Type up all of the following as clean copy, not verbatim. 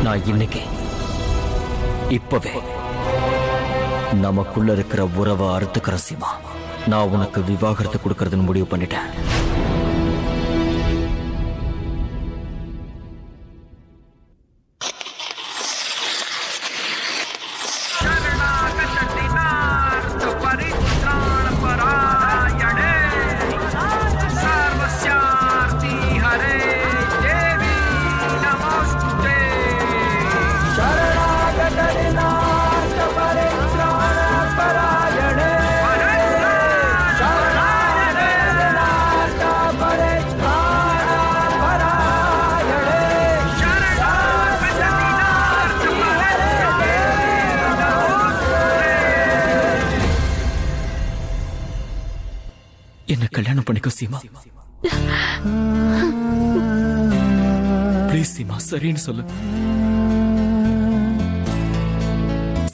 நான் இன்னைக்கு இப்பவே நமக்குள்ள இருக்கிற உறவை அறுத்துக்கிற சீமா. நான் உனக்கு விவாகரத்து கொடுக்கறதுன்னு முடிவு பண்ணிட்டேன். என்ன கல்யாணம் பண்ணிக்கோ சீமா. ப்ளீஸ் சீமா, சரின்னு சொல்லு.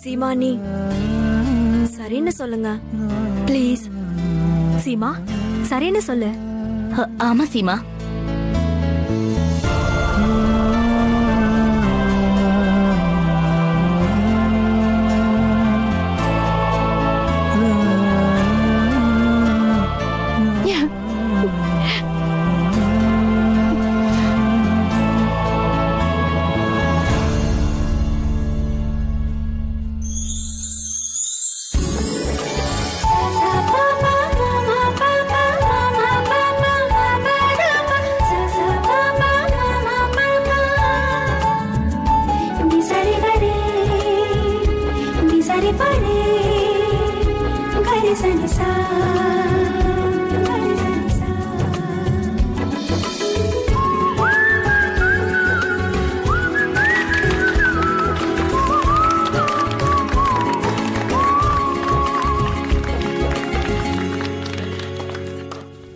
சீமா, நீ சரின்னு சொல்லுங்க ப்ளீஸ். சீமா சரின்னு சொல்லு. ஆமா Seema.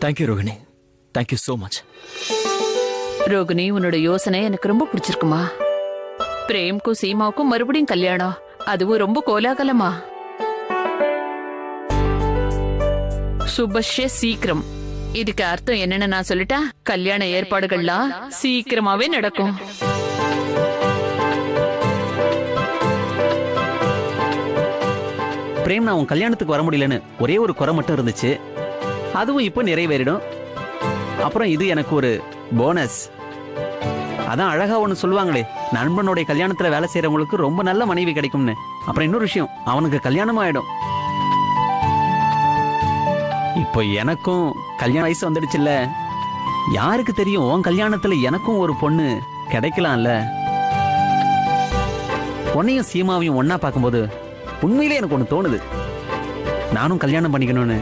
Thank you Rohini, thank you so much. Rohini, உன்னோட யோசனை எனக்கு ரொம்ப பிடிச்சிருக்குமா. பிரேம்க்கும் சீமாவுக்கும் மறுபடியும் கல்யாணம், அதுவும் ரொம்ப கோலாகலமா. சுபஷ்ய சீக்கிரம். இதுக்கு அர்த்தம் என்னன்னு நான் சொல்லிட்டா, கல்யாண ஏற்பாடுகள்லாம் சீக்கிரமாவே நடக்கும். பிரேம், நான் உன் கல்யாணத்துக்கு வர முடியலன்னு ஒரே ஒரு குறை மட்டும் இருந்துச்சு. அதுவும் இப்போ நிறைவேறிடும். அப்புறம் இது எனக்கு ஒரு போனஸ். அதான் அழகா ஒன்று சொல்லுவாங்களே, நண்பனுடைய கல்யாணத்துல வேலை செய்யறவங்களுக்கு ரொம்ப நல்ல மனைவி கிடைக்கும்னு. அப்புறம் இன்னொரு விஷயம், அவனுக்கு கல்யாணம் ஆயிடும். இப்போ எனக்கும் கல்யாண வயசு வந்துடுச்சுல்ல. யாருக்கு தெரியும், உன் கல்யாணத்துல எனக்கும் ஒரு பொண்ணு கிடைக்கலாம்ல. உன்னையும் சீமாவையும் ஒன்னா பார்க்கும்போது உண்மையிலே எனக்கு ஒன்று தோணுது, நானும் கல்யாணம் பண்ணிக்கணும்னு.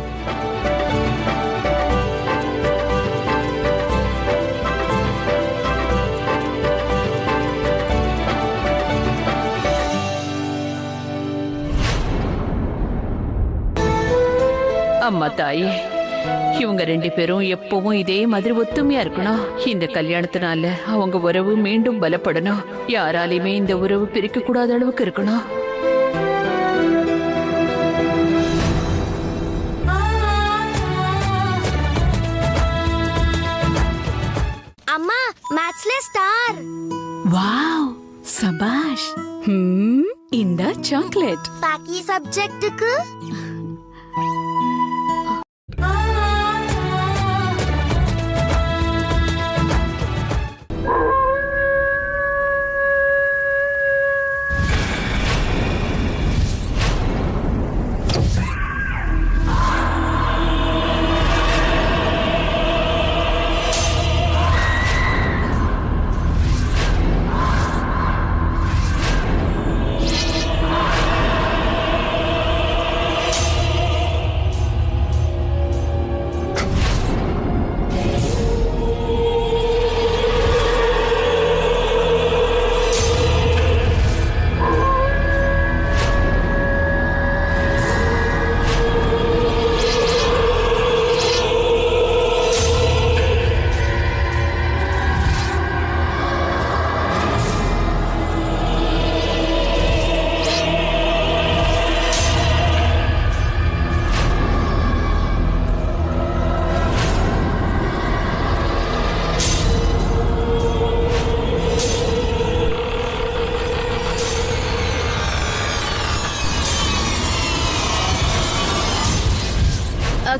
அம்மா தாயே, இவங்க ரெண்டு பேரும் எப்பவும் இதே மாதிரி ஒத்துமையா இருக்கணும். இந்த கல்யாணத்தினால அவங்க உறவு மீண்டும் பலப்படணும். யாராலையுமே இந்த உறவு பிரிக்க கூடாத அளவுக்கு இருக்கணும். அம்மா, மேத்ஸ்ல ஸ்டார். வாவ், சபாஷ். இந்த சாக்லேட். பாக்கி சப்ஜெக்ட்டுக்கு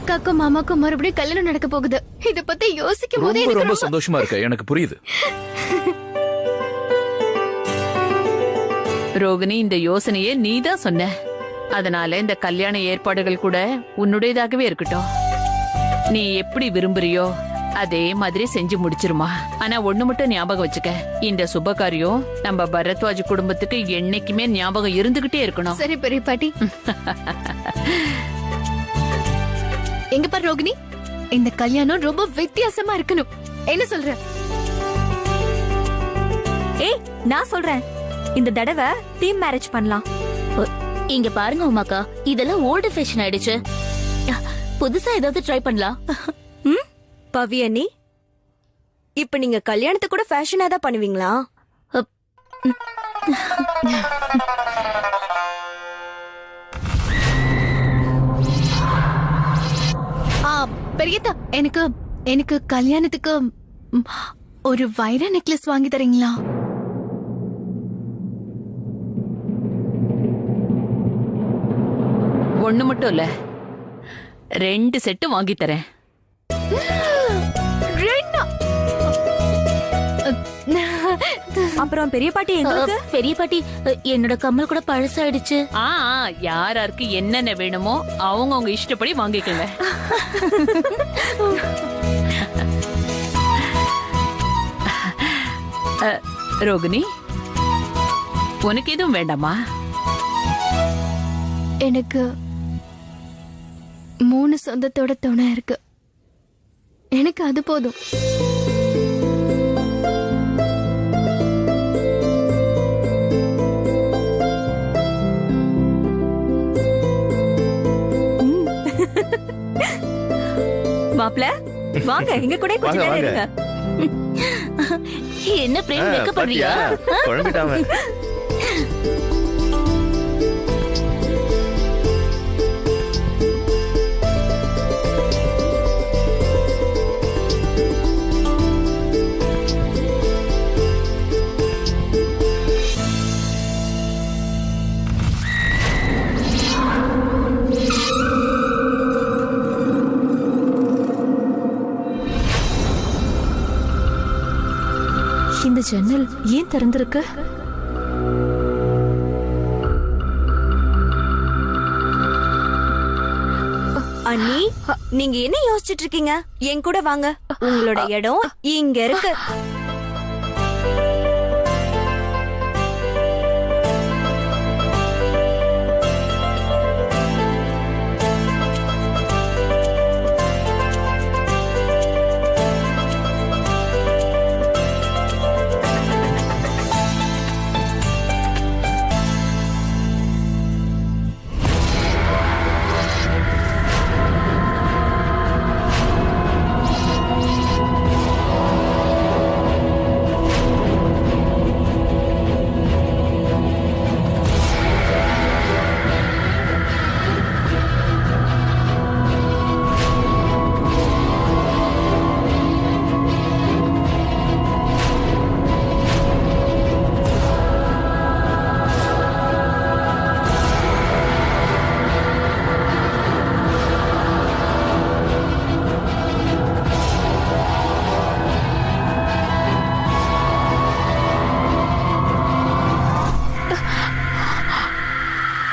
அக்காக்கும் மாமாக்கும் மறுபடியும் கல்யாணம் நடக்க போகுது. இத பத்தி யோசிக்கும் போதே ரொம்ப எனக்கு ரொம்ப சந்தோஷமா இருக்கு. எனக்கு புரியுது. ரோகிணி, இந்த யோசனையே நீதான் சொன்ன. அதனால இந்த கல்யாண ஏற்பாடுகள் கூட உன்னுடையதாகவே இருக்கட்டும். நீ எப்படி விரும்புறியோ அதே மாதிரி செஞ்சு முடிச்சிருமா. ஆனா ஒண்ணு மட்டும் ஞாபகம் வச்சுக்க, இந்த சுபகாரியம் நம்ம பரத்வாஜ் குடும்பத்துக்கு என்னைக்குமே ஞாபகம் இருந்துகிட்டே இருக்கணும். சரி பெரிய பாட்டி. எங்க பாரு ரோகிணி, இந்த கல்யாணம் ரொம்ப வித்தியாசமா இருக்கணும். என்ன சொல்ற? ஏய், நான் சொல்றேன், இந்த தடவை டீம் மேரேஜ் பண்ணலாம். இங்க பாருங்க உமாக்கா, இதெல்லாம் ஓல்டு ஃபேஷன் ஆயிடுச்சு. புதுசா ஏதாவது ட்ரை பண்ணலாம். பவி அண்ணி, இப்ப நீங்க கல்யாணத்தை கூட ஃபேஷனா தான் பண்ணுவீங்களா? பெரியதா, எனக்கு கல்யாணத்துக்கு ஒரு வைர நெக்லஸ் வாங்கி தரீங்களா? ஒண்ணு மட்டும் இல்ல, 2 செட்டு வாங்கி தரேன். அப்புறம் பெரிய பாட்டி எங்களுக்கு பெரிய பாட்டி, என்னோட கம்மல் கூட பழசாயிடுச்சு. யாராருக்கு என்னென்ன வேணுமோ அவங்க இஷ்டப்படி வாங்கிக்கங்க. ரோகிணி, உனக்கு எதுவும் வேண்டாமா? எனக்கு 3 சொந்தத்தோட துணை இருக்கு. எனக்கு அது போதும். மாப்ள, வாங்க எங்க கூட கொஞ்ச நேரம் இருங்க. என்ன பிரேம் வெக்கப்படுறியா? குழம்பிட்டாம. இந்த ஜன்னல் ஏன் திறந்திருக்கு? அண்ணி, நீங்க என்ன யோசிச்சுட்டு இருக்கீங்க? என் கூட வாங்க. உங்களோட இடம் இங்க இருக்கு.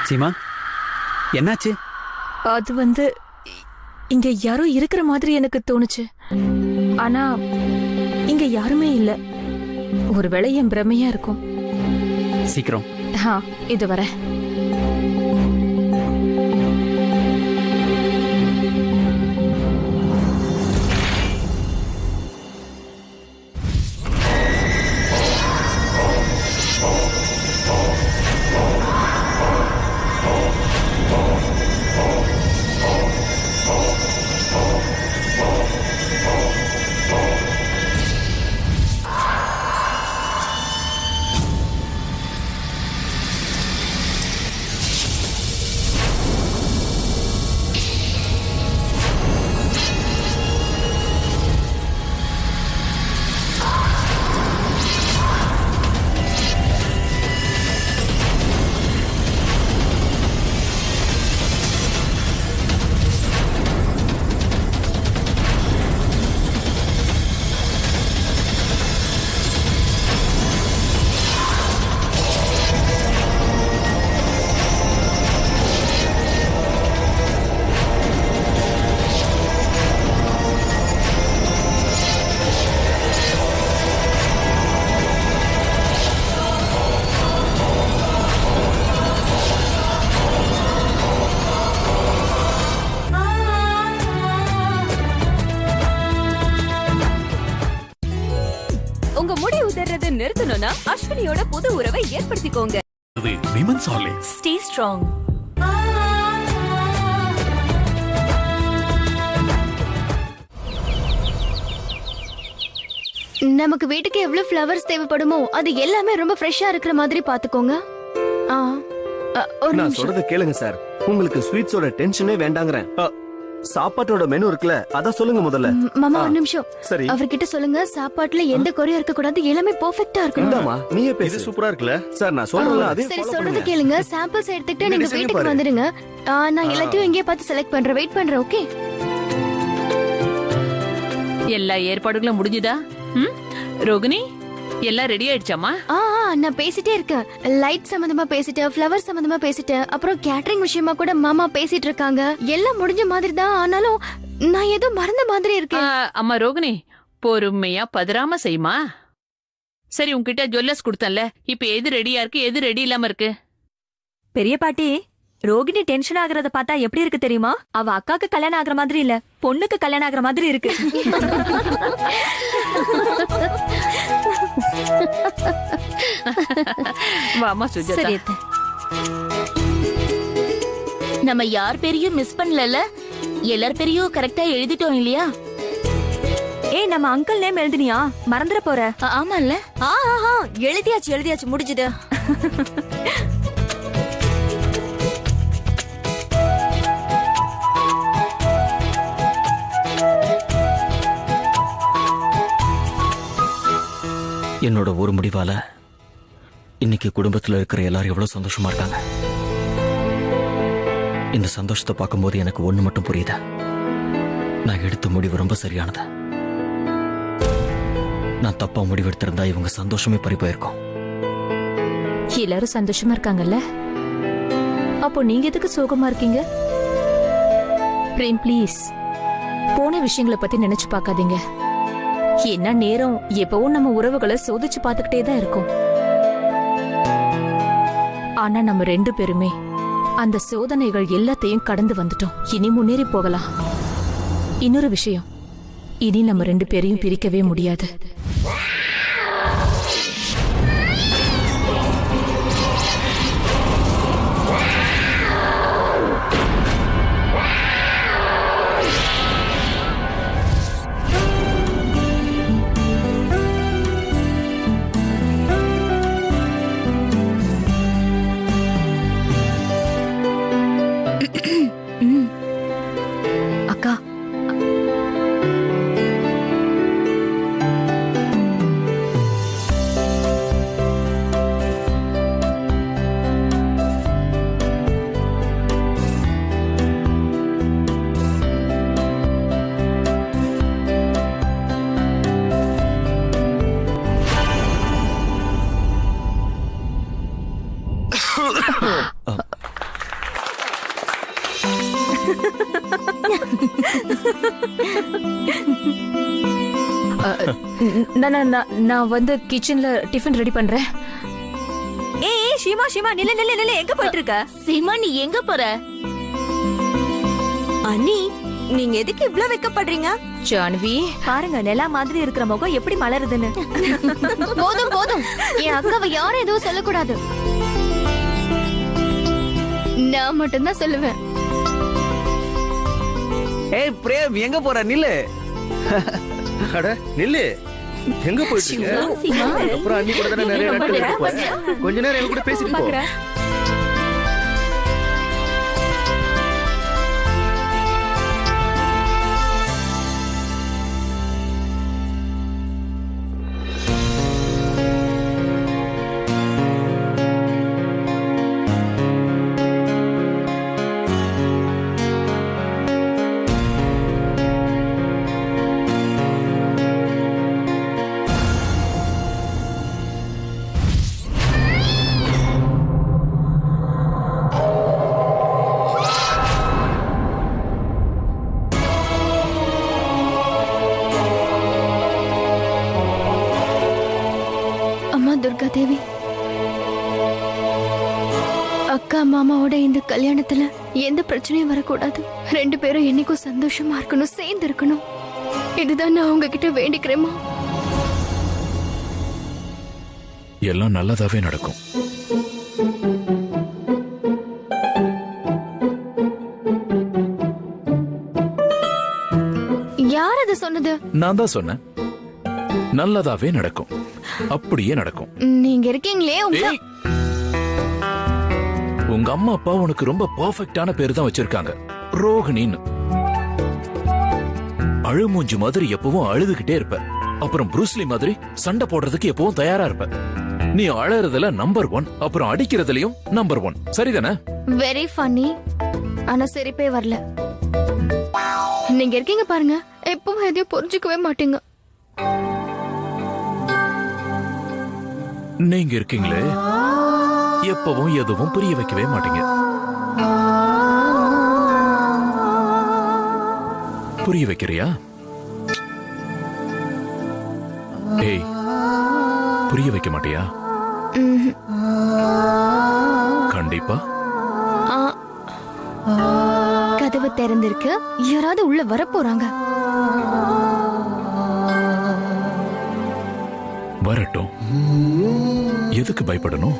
சீமா, என்னாச்சு? அது இங்க யாரோ இருக்கிற மாதிரி எனக்கு தோணுச்சு. ஆனா இங்க யாருமே இல்ல. ஒருவேளை என் பிரமையா இருக்கும். சீக்கிரம். இது வர. இருக்கணும்னா அஸ்வினியோட புது உறவை ஏற்படுத்திக்கோங்க. Women's Horlicks. Stay strong. நமக்கு வீட்டுக்கு எவ்வளவு ஃப்ளவர்ஸ் தேவைப்படுமோ அது எல்லாமே ரொம்ப ஃப்ரெஷ்ஷா இருக்கிற மாதிரி பாத்துக்கோங்க. ஒரு நான் நிமிஷம். சொல்றத கேளுங்க சார். உங்களுக்கு ஸ்வீட்ஸோட டென்ஷனே வேண்டாங்கறேன். சாப்பாட்டோட மெனு இருக்குல்ல, அத சொல்லுங்க முதல்ல. மாமா ஒரு நிமிஷம். சரி. அவர்கிட்ட சொல்லுங்க சாப்பாட்டுல எந்த குறையும் இருக்க கூடாது, எல்லாமே பெர்ஃபெக்ட்டா இருக்கணும். இந்தாமா நீயே பேசு. இது சூப்பரா இருக்குல்ல சார் நான் சொல்றேன்ல அதே சரி ஃபாலோ சொல்றது பண்ணுங்க. கேளுங்க. சாம்பிள்ஸ் எடுத்துட்டு நீங்க சரி, வீட்டுக்கு பாரு. வந்துடுங்க. நான் எல்லாத்தையும் இங்கே பார்த்து செலக்ட் பண்றேன். வெயிட் பண்றேன். ஓகே. எல்லா ஏற்பாடுகளும் முடிஞ்சுதா? ரோகிணி எல்லாம் ரெடி ஆயிடுச்சாமா? நான் பேசிட்டே இருக்கேன். லைட் சம்பந்தமா பேசிட்டேன், ஃப்ளவர் சம்பந்தமா பேசிட்டேன், அப்புறம் கேட்டரிங் விஷயமா கூட மாமா பேசிட்டு இருக்காங்க. எல்லாம் முடிஞ்ச மாதிரி தான். ஆனாலும் நான் ஏதோ மறந்த மாதிரி இருக்கேன். அம்மா ரோகிணி பொறுமையா பதறாம செய்யுமா. சரி உன்கிட்ட ஜுவல்லர்ஸ் கொடுத்தேன்ல, இப்ப எது ரெடியா இருக்கு எது ரெடி இல்லாம இருக்கு? பெரிய பாட்டி, ரோகிணி டென்ஷன் ஆகுறத பார்த்தா எப்படி இருக்கு தெரியுமா? அவ அக்காக்கு கல்யாணம் ஆகுற மாதிரி இல்ல, பொண்ணுக்கு கல்யாணம் ஆகுற மாதிரி இருக்கு. வாமா சுஜாதா. சரி அத்தை. நம்ம யார் பேரையும் மிஸ் பண்ணல, எல்லார் பேரையும் கரெக்டா எழுதிட்டோம் இல்லையா? ஏய், நம்ம அங்கிள் நேம் எழுதுனியா? மறந்துட போற. ஆமால. எழுதியாச்சு முடிஞ்சுது. என்னோட ஒரு முடிவால இன்னைக்கு குடும்பத்துல இருக்கிற எல்லாரும் எவ்வளவு சந்தோஷமா இருக்காங்க. இந்த சந்தோஷத்தை பார்க்கும்போது எனக்கு ஒண்ணு மட்டும் புரியுது. நான் எடுத்த முடிவு ரொம்ப சரியானது. நான் தப்பா முடிவெடுத்திருந்தா இவங்க சந்தோஷமே பறி போயிருக்கும். எல்லாரும் சந்தோஷமா இருக்காங்கல்ல, அப்போ நீங்க எதுக்கு சோகமா இருக்கீங்க? பிரேம் ப்ளீஸ், போன விஷயங்களை பத்தி நினைச்சு பார்க்காதீங்க. என்ன நேரம் எப்பவும் நம்ம உறவுகளை சோதிச்சு பார்த்துக்கிட்டே தான் இருக்கும். ஆனா நம்ம 2 பேருமே அந்த சோதனைகள் எல்லாத்தையும் கடந்து வந்துட்டோம். இனி முன்னேறி போகலாம். இன்னொரு விஷயம், இனி நம்ம 2 பேரையும் பிரிக்கவே முடியாது. அக்கா, நான் வந்து கிச்சன்ல டிஃபன் ரெடி பண்றேன். ஏய் ஷீமா நில்லு, எங்க போயிட்டு இருக்க? சீமா நீ எங்க போற? அண்ணி, நீங்க எதுக்கு இவ்ளோ வெக்கப்படுறீங்க? ஜான்வி பாருங்க, நிலா மாதிரி இருக்கிற முகம் எப்படி மலருதுன்னு. போதும். என் அக்காவை யாரும் எதுவும் சொல்லக்கூடாது. நான் மட்டும்தான் சொல்லுவேன். ஏய் பிரேம், எங்க போற? நில்லு. அட நில்லு. எங்க போயிட்டு இருக்க? அப்புறம் அண்ணி கூட தானே நிறைய நாட்கள் இருக்க போற. கொஞ்ச நேரம் எங்க கூட பேசிட்டு போ. துர்கா தேவி, அக்கா மாமாவோட இந்த கல்யாணத்துல எந்த பிரச்சனையும் வரக்கூடாது. 2 பேரும் என்னைக்கும் சந்தோஷமா இருக்கணும், சேர்ந்து இருக்கணும். இதுதான் நான் உங்ககிட்ட வேண்டிக்கிறேமா. எல்லாம் நல்லதாவே நடக்கும். யார் அது சொன்னது? நான் தான் சொன்னேன், நல்லதாவே நடக்கும். அப்படியே நடக்கும். நீங்க இருக்கீங்களே ஏய், உங்க அம்மா அப்பா உனக்கு ரொம்ப பெர்ஃபெக்ட்டான பேரு தான் வச்சிருக்காங்க, ரோகிணின்னு. அழுமூஞ்சி மாதிரி எப்பவும் அழுதுகிட்டே இருப்ப. அப்புறம் ப்ரூஸ்லி மாதிரி சண்டை போடுறதுக்கு எப்பவும் தயாரா இருப்ப. நீ அழறதுல நம்பர் 1, அப்புறம் அடிக்கிறதுலயும் நம்பர் 1. சரிதானே? Very funny. ஆனா சிரிப்பே வரல. நீங்க இருக்கீங்க பாருங்க, எப்பவும் எதையும் புரிஞ்சுக்கவே மாட்டீங்க. நீங்க இருக்கீங்களே, எப்பவும் எதுவும் புரிய வைக்கவே மாட்டீங்க. புரிய வைக்கிறியா? ஏய், புரிய வைக்க மாட்டியா? கண்டிப்பா. கதவு திறந்திருக்கு, யாராவது உள்ள வர போறாங்க. வரட்டும். எதுக்கு பயப்படணும்?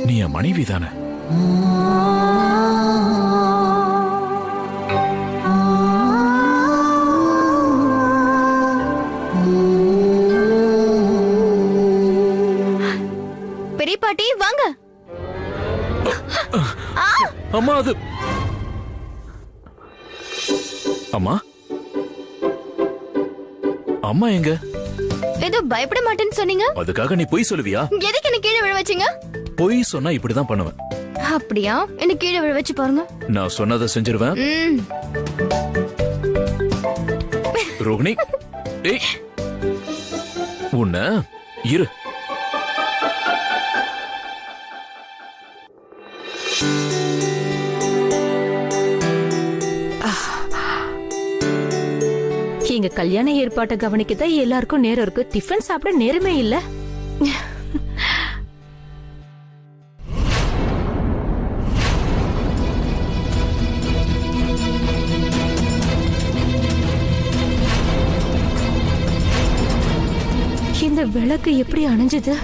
நீ என் மனைவி தானே. பெரிய பாட்டி வாங்க. அம்மா, அது அம்மா. அம்மா எங்க? ஏதோ பயப்பட மாட்டேன்னு சொன்னீங்க. அதுக்காக நீ பொய் சொல்லுவியா? எதுக்கு என்ன கீழே விழ வச்சீங்க? பொய் சொன்னா இப்படிதான் பண்ணுவேன். அப்படியா? என்ன கீழே விழ வச்சு பாருங்க. நான் சொன்னதை செஞ்சிருவேன். ரோகிணி, ஏய், உன்ன இரு. எங்க கல்யாண ஏற்பாட்டை கவனிக்கதான் எல்லாருக்கும் நேரம் இருக்கு. டிஃபன் சாப்பிட நேரமே இல்ல. இந்த விளக்கு எப்படி அணைஞ்சது?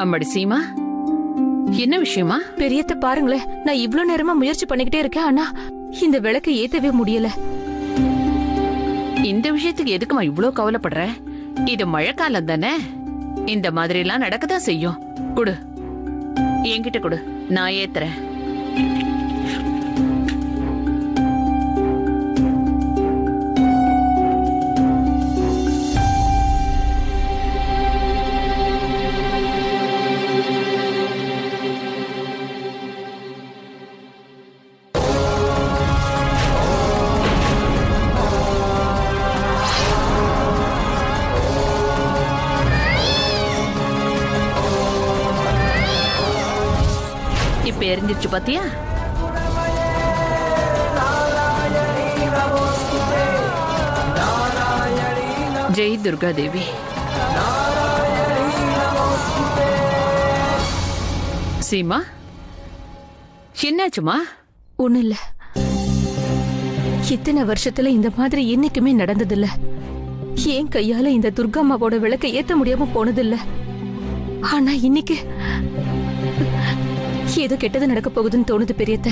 அம்மாடி சீமா, என்ன விஷயமா? பெரியத்த பாருங்களேன், நான் இவ்ளோ நேரமா முயற்சி பண்ணிக்கிட்டே இருக்கேன், ஆனா இந்த விளக்கு ஏத்தவே முடியல. இந்த விஷயத்துக்கு எதுக்குமா இவ்ளோ கவலைப்படுற? இது மழைக்காலம் தானே, இந்த மாதிரி எல்லாம் நடக்கதான் செய்யும். குடு, என்கிட்ட குடு, நான் ஏத்துறேன். இப்ப எரிஞ்சிருச்சு பாத்தியா? ஜெய் துர்கா தேவி. சீமா, என்னாச்சுமா? ஒண்ணு இல்ல. இத்தனை வருஷத்துல இந்த மாதிரி என்னைக்குமே நடந்ததில்ல. ஏன் கையால இந்த துர்காமாவோட விளக்கை ஏத்த முடியாம போனதில்ல. ஆனா இன்னைக்கு ஏதோ கெட்டது நடக்க போகுதுன்னு தோணுது பெரியத்த.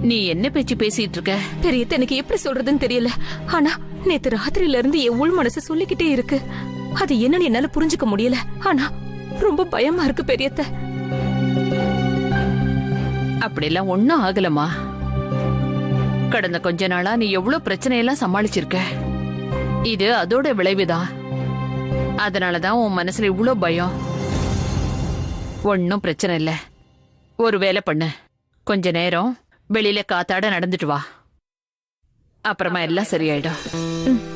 நீ என்ன பேச்சு பேசிட்டு இருக்க? பெரியத்த, எனக்கு எப்படி சொல்றதுன்னு தெரியல. ஆனா நேத்து ராத்திரியில இருந்து என் உள் மனசு சொல்லிக்கிட்டே இருக்கு. அது என்னன்னு என்னால புரிஞ்சுக்க முடியல. ஆனா ரொம்ப பயமா இருக்கு பெரியத்த. அப்படிலாம் ஒண்ணும் ஆகலமா. கடந்த கொஞ்ச நாளா நீ எவ்வளவு பிரச்சனையெல்லாம் சமாளிச்சிருக்க. இது அதோட விளைவுதான். அதனாலதான் உன் மனசுல இவ்ளோ பயம். ஒன்னும் பிரச்சனை இல்ல. ஒரு வேலை பண்ணு, கொஞ்ச நேரம் வெளியில காத்தாட நடந்துட்டு வா. அப்புறமா எல்லாம் சரியாயிடும்.